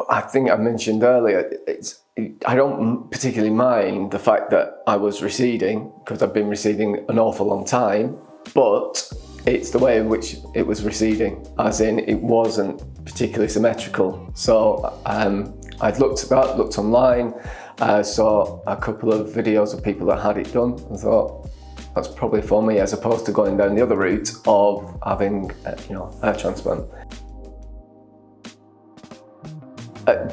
I think I mentioned earlier, I don't particularly mind the fact that I was receding, because I've been receding an awful long time, but it's the way in which it was receding, as in it wasn't particularly symmetrical. So I'd looked at that, looked online, saw a couple of videos of people that had it done, and thought that's probably for me, as opposed to going down the other route of having hair transplant.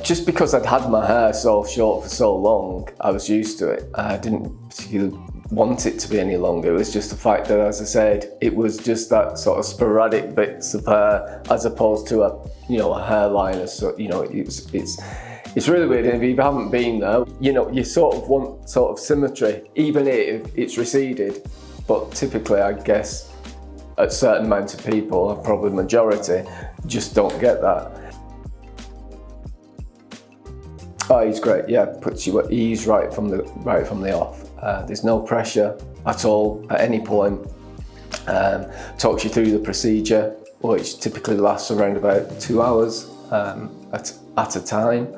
Just because I'd had my hair so short for so long, I was used to it. I didn't particularly want it to be any longer. It was just the fact that, as I said, it was just that sort of sporadic bits of hair, as opposed to a hairline. So it's really weird. And if you haven't been there, you sort of want sort of symmetry, even if it's receded. But typically, I guess, a certain amount of people, probably majority, just don't get that. Oh, he's great. Yeah, puts you at ease right from the off. There's no pressure at all at any point. Talks you through the procedure, which typically lasts around about 2 hours at a time.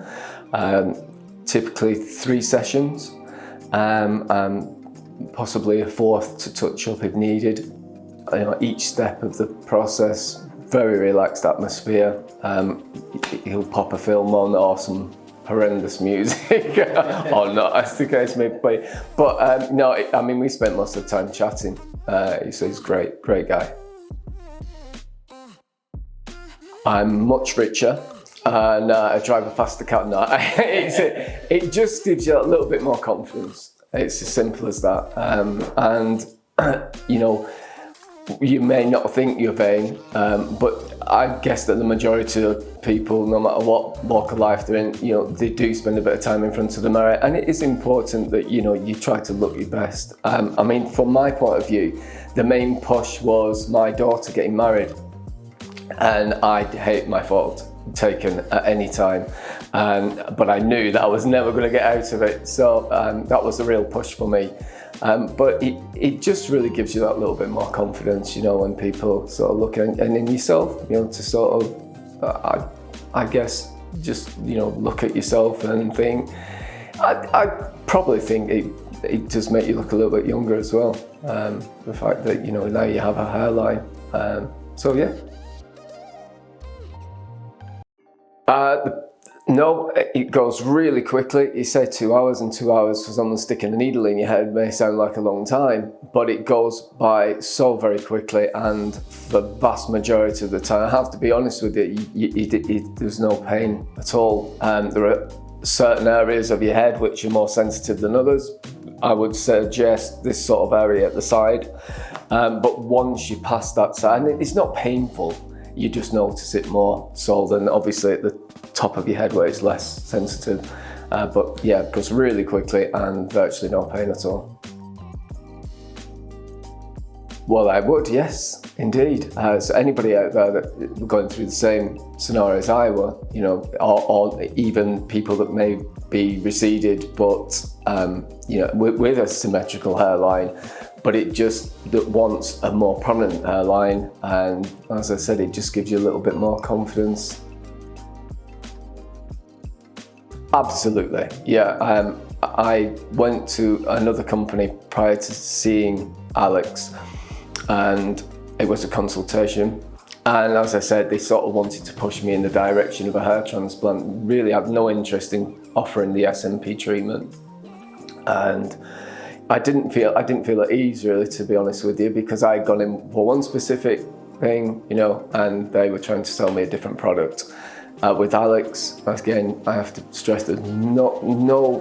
Typically 3 sessions, and possibly a 4th to touch up if needed. Each step of the process, very relaxed atmosphere. He'll pop a film on or some horrendous music or not, as the case may be. But no, I mean, we spent most of the time chatting. So he's great guy. I'm much richer and I drive a faster car. No, it just gives you a little bit more confidence. It's as simple as that. And you may not think you're vain, but I guess that the majority of people, no matter what walk of life they're in, they do spend a bit of time in front of the mirror, and it is important that you try to look your best. I mean, from my point of view, the main push was my daughter getting married, and I'd hate my photo taken at any time, but I knew that I was never going to get out of it, so that was the real push for me. But it just really gives you that little bit more confidence, when people sort of look and in yourself, to sort of, I guess, just, look at yourself and think, I probably think it does make you look a little bit younger as well. The fact that, now you have a hairline. So yeah. No, it goes really quickly. You say 2 hours, and 2 hours for someone sticking a needle in your head may sound like a long time, but it goes by so very quickly, and the vast majority of the time, I have to be honest with you, there's no pain at all. There are certain areas of your head which are more sensitive than others. I would suggest this sort of area at the side, but once you pass that side, and it's not painful, you just notice it more so than obviously at the top of your head where it's less sensitive. But yeah, it goes really quickly and virtually no pain at all. Well, I would, yes, indeed. So anybody out there that going through the same scenario as I were, or even people that may be receded, but with a symmetrical hairline, but it just wants a more prominent hairline, and as I said, it just gives you a little bit more confidence. Absolutely, yeah. I went to another company prior to seeing Alex, and it was a consultation. And as I said, they sort of wanted to push me in the direction of a hair transplant. Really have no interest in offering the SMP treatment. And I didn't feel at ease, really, to be honest with you, because I had gone in for one specific thing, and they were trying to sell me a different product. With Alex, again, I have to stress there's no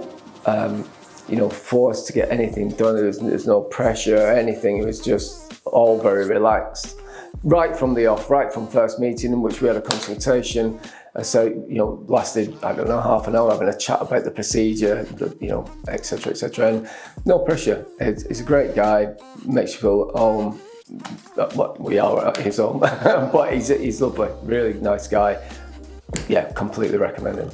force to get anything done. There's no pressure or anything. It was just all very relaxed. Right from the off, right from first meeting in which we had a consultation. So, lasted, I don't know, half an hour having a chat about the procedure, et cetera, and no pressure. He's a great guy, makes you feel at home. Well, we are at his home, but he's lovely, really nice guy. Yeah, completely recommend him.